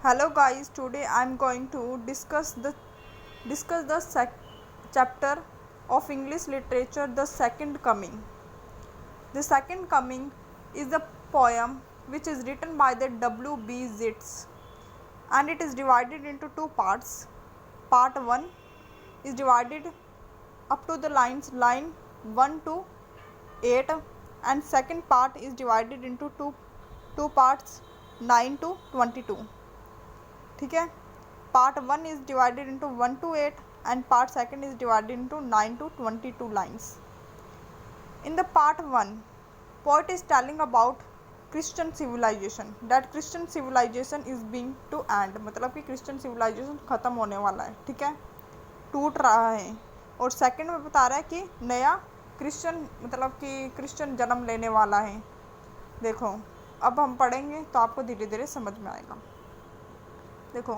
Hello guys, today I am going to discuss the chapter of English literature, The Second Coming. The Second Coming is a poem which is written by the W.B. Yeats, and it is divided into two parts. Part 1 is divided up to the line 1 to 8, and second part is divided into two parts 9 to 22. ठीक है. Part 1 is divided into 1 to 8 and part 2 is divided into 9 to 22 lines. In the part 1, poet is telling about Christian civilization, that Christian civilization is being to end, मतलब कि Christian civilization ख़त्म होने वाला है, ठीक है, टूट रहा है. और सेकंड में बता रहा है कि नया क्रिश्चियन मतलब कि क्रिश्चियन जन्म लेने वाला है. देखो अब हम पढ़ेंगे तो आपको धीरे धीरे समझ में आएगा. देखो,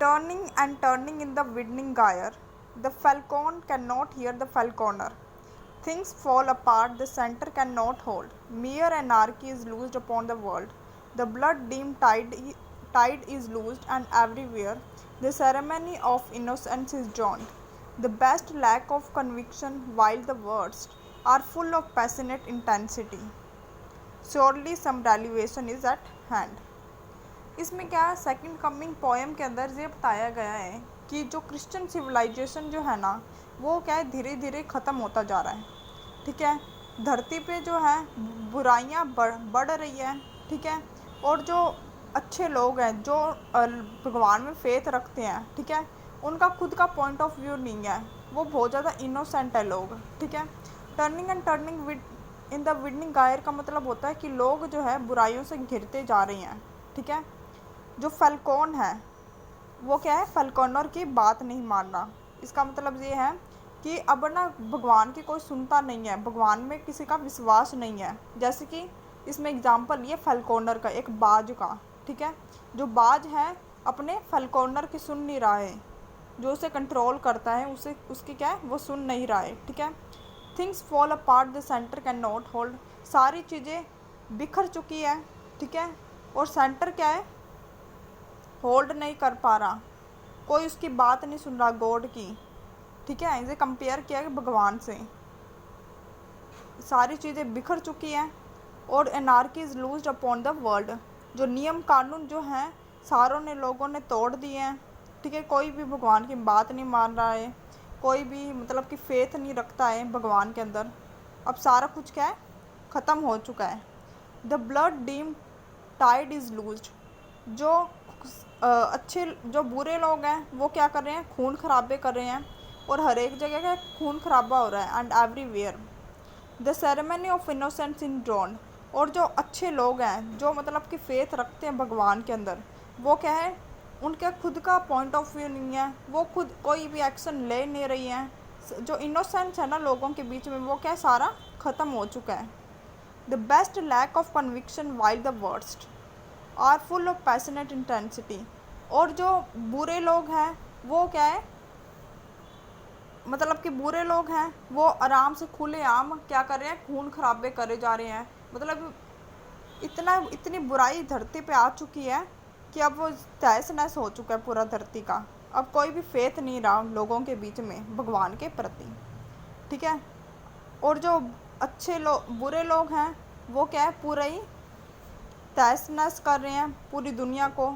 turning and turning in the widening gyre, the falcon can not hear the falconer, things fall apart, the centre can not hold, mere anarchy is loosed upon the world, the blood dim tide is loosed and everywhere, the ceremony of innocence is joined, the best lack of conviction while the worst are full of passionate intensity, surely some revelation is at hand. इसमें क्या है, second coming poem के अंदर ये बताया गया है कि जो क्रिश्चियन सिविलाइजेशन जो है ना, वो क्या है, धीरे धीरे ख़त्म होता जा रहा है. ठीक है, धरती पे जो है बुराइयां बढ़ रही है. ठीक है, और जो अच्छे लोग हैं, जो भगवान में फेथ रखते हैं, ठीक है, उनका खुद का पॉइंट ऑफ व्यू नहीं है, वो बहुत ज़्यादा इनोसेंट है लोग. ठीक है, turning and turning in the widening gyre का मतलब होता है कि लोग जो है बुराइयों से घिरते जा रहे हैं. ठीक है, जो फैल्कॉन है वो क्या है, फैल्कॉनर की बात नहीं मान रहा. इसका मतलब ये है कि अब ना भगवान की कोई सुनता नहीं है, भगवान में किसी का विश्वास नहीं है. जैसे कि इसमें एग्जांपल ये फैल्कॉनर का, एक बाज का. ठीक है, जो बाज है अपने फैल्कॉनर की सुन नहीं रहा है, जो उसे कंट्रोल करता है उसे उसकी क्या है, वो सुन नहीं रहा है. ठीक है, things fall apart, the centre can not hold, सारी चीज़ें बिखर चुकी है. ठीक है, और सेंटर क्या है, होल्ड नहीं कर पा रहा, कोई उसकी बात नहीं सुन रहा गॉड की. ठीक है, इसे कंपेयर किया है भगवान से. सारी चीज़ें बिखर चुकी हैं और anarchy is लूज्ड upon the world, जो नियम कानून जो हैं सारों ने लोगों ने तोड़ दिए हैं. ठीक है, कोई भी भगवान की बात नहीं मान रहा है, कोई भी मतलब कि फेथ नहीं रखता है भगवान के अंदर. अब सारा कुछ क्या है, ख़त्म हो चुका है. The blood dimmed tide is loosed, जो अच्छे जो बुरे लोग हैं वो क्या कर रहे हैं, खून खराबे कर रहे हैं, और हर एक जगह का खून खराबा हो रहा है. And everywhere the ceremony of innocence in drone, और जो अच्छे लोग हैं, जो मतलब कि फेथ रखते हैं भगवान के अंदर, वो क्या है, उनके खुद का पॉइंट ऑफ व्यू नहीं है, वो खुद कोई भी एक्शन ले नहीं रही हैं. जो इनोसेंस है ना लोगों के बीच में, वो क्या है, सारा ख़त्म हो चुका है. The best lack of conviction while the worst are full of passionate intensity, और जो बुरे लोग हैं वो क्या है, मतलब कि बुरे लोग हैं वो आराम से खुलेआम क्या कर रहे हैं, खून खराबे करे जा रहे हैं. मतलब इतनी बुराई धरती पे आ चुकी है कि अब वो तहस नहस हो चुका है पूरा धरती का. अब कोई भी फेथ नहीं रहा लोगों के बीच में भगवान के प्रति. ठीक है, और जो अच्छे बुरे लोग हैं वो क्या है, पूरा ही तहस नहस कर रहे हैं पूरी दुनिया को.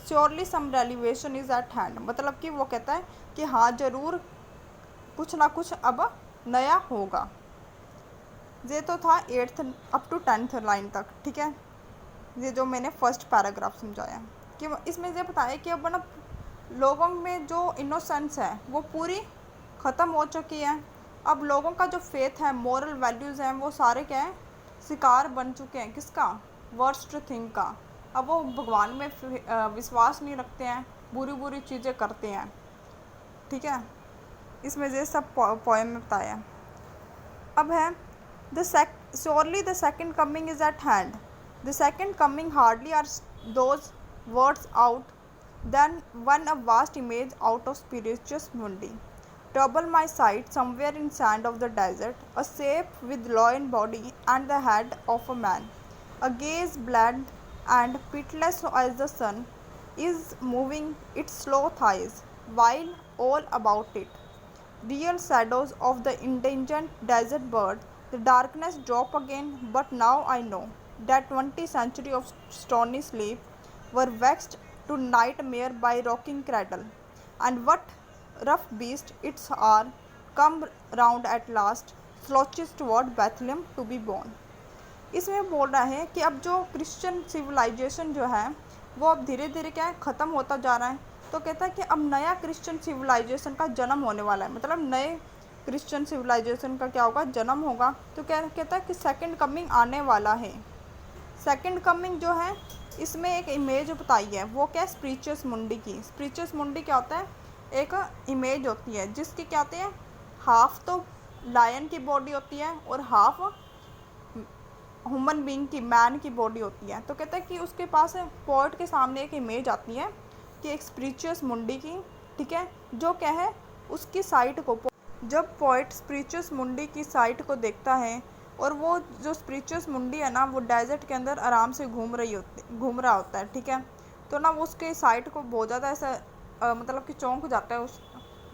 Surely some revelation is at hand, मतलब कि वो कहता है कि हाँ ज़रूर कुछ ना कुछ अब नया होगा. ये तो था 8th up to 10th line तक. ठीक है, ये जो मैंने फर्स्ट पैराग्राफ समझाया कि इसमें ये बताया कि अब ना लोगों में जो इनोसेंस है वो पूरी ख़त्म हो चुकी है. अब लोगों का जो फेथ है, मॉरल वैल्यूज़ हैं, वो सारे क्या है, शिकार बन चुके हैं. किसका, वर्स्ट थिंग का. अब वो भगवान में विश्वास नहीं रखते हैं, बुरी बुरी चीज़ें करते हैं. ठीक है, इसमें ये सब पोएम में बताया. अब है surely the second coming is at hand, the second coming hardly are those words out then one a vast image out of Spiritus Mundi, trouble my sight somewhere in sand of the desert, a shape with loin body and the head of a man, a gaze bland and pitiless as the sun, is moving its slow thighs while all about it. Real shadows of the endangered desert bird. The darkness drop again, but now I know that 20 centuries of stony sleep were vexed to nightmare by rocking cradle. And what rough beast its are come round at last, slouches toward Bethlehem to be born. इसमें बोल रहा है कि अब जो Christian civilisation जो है वो अब धीरे धीरे क्या है ख़त्म होता जा रहा है। तो कहता है कि अब नया क्रिश्चियन सिविलाइजेशन का जन्म होने वाला है, मतलब नए क्रिश्चियन सिविलाइजेशन का क्या होगा, जन्म होगा। तो क्या कहता है कि सेकंड कमिंग आने वाला है। सेकंड कमिंग जो है इसमें एक इमेज बताई है, वो क्या है, स्पिरिचुअस मुंडी की। स्पिरिचुअस मुंडी क्या होता है, एक इमेज होती है जिसकी क्या होती है, हाफ तो लायन की बॉडी होती है और हाफ ह्यूमन बीइंग की, मैन की बॉडी होती है। तो कहता है कि उसके पास पोएट के सामने एक इमेज आती है कि एक स्पिरिचुअस मुंडी की, ठीक है, जो क्या है उसकी साइट को, जब पोएट स्पिरिचुअस मुंडी की साइट को देखता है और वो जो स्पिरिचुअस मुंडी है ना वो डेजर्ट के अंदर आराम से घूम रहा होता है, ठीक है। तो ना वो उसके साइट को बहुत ज़्यादा ऐसा मतलब कि चौंक जाता है उस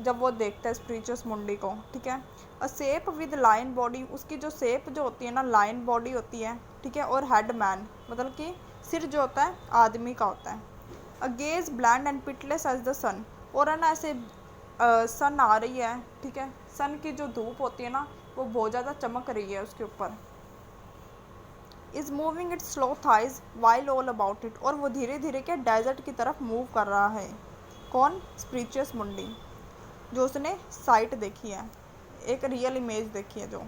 जब वो देखता है स्पिरिचुअस मुंडी को, ठीक है। A shape with lion body, उसकी जो शेप जो होती है ना लायन बॉडी होती है, ठीक है। और हेड मैन, मतलब कि सिर जो होता है आदमी का होता है। A gaze blank and pitiless as the sun, और है ना ऐसे सन आ रही है, ठीक है। सन की जो धूप होती है ना वो बहुत ज़्यादा चमक रही है उसके ऊपर। Is moving it slow thighs while all about it, और वो धीरे धीरे के डेजर्ट की तरफ मूव कर रहा है। कौन, स्पिरिचुअस मुंडी, जो उसने साइट देखी है, एक रियल इमेज देखी है, जो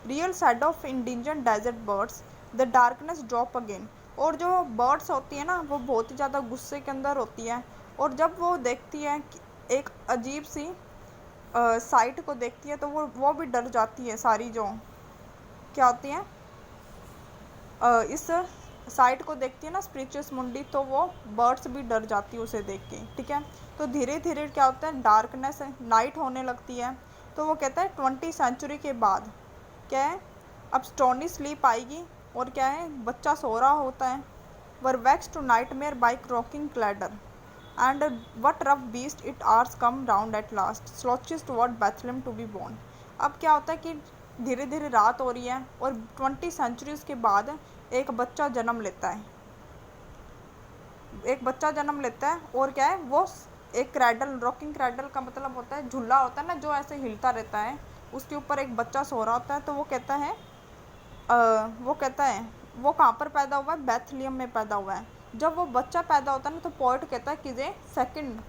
real side of indigenous desert birds. The darkness drop again, और जो बर्ड्स होती है ना वो बहुत ही ज़्यादा गुस्से के अंदर होती है, और जब वो देखती है कि एक अजीब सी साइट को देखती है तो वो भी डर जाती है। सारी जो क्या होती है इस साइट को देखती है ना स्पिरिचुअस मुंडी, तो वो बर्ड्स भी डर जाती है उसे देख के, ठीक है। तो धीरे धीरे क्या होता है, डार्कनेस नाइट होने लगती है। तो वो कहता है 20 सेंचुरी के बाद क्या है, अब स्टोनी स्लीप आएगी, और क्या है बच्चा सो रहा होता है। Were vexed to nightmare by rocking cradle and what rough beast its hour come round at last, slouches towards Bethlehem to be born. अब क्या होता है कि धीरे धीरे रात हो रही है और 20 सेंचुरीज के बाद एक बच्चा जन्म लेता है, और क्या है वो एक क्रैडल, रॉकिंग क्रैडल का मतलब होता है झूला होता है ना जो ऐसे हिलता रहता है, उसके ऊपर एक बच्चा सो रहा होता है। तो वो कहता है वो कहाँ पर पैदा हुआ है, बैथलियम में पैदा हुआ है। जब वो बच्चा पैदा होता है ना तो पोएट कहता है कि ये सेकंड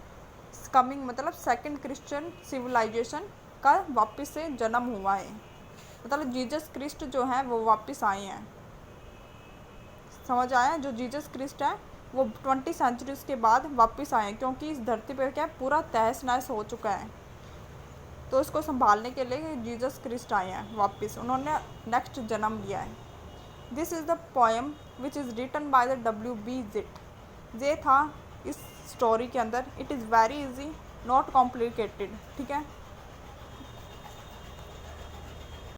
कमिंग, मतलब सेकंड क्रिश्चियन सिविलाइजेशन का वापस से जन्म हुआ है, मतलब जीसस क्रिस्ट जो है वो वापस आए हैं। समझ आया, जो जीसस क्रिस्ट है वो 20 सेंचुरीज के बाद वापस आए हैं, क्योंकि इस धरती पर क्या पूरा तहस नहस हो चुका है। तो इसको संभालने के लिए जीसस क्रिस्ट आए हैं वापस, उन्होंने नेक्स्ट जन्म लिया है। This is the poem which is written by the W.B. जिट। ये था इस स्टोरी के अंदर। It is very easy, not complicated, ठीक है।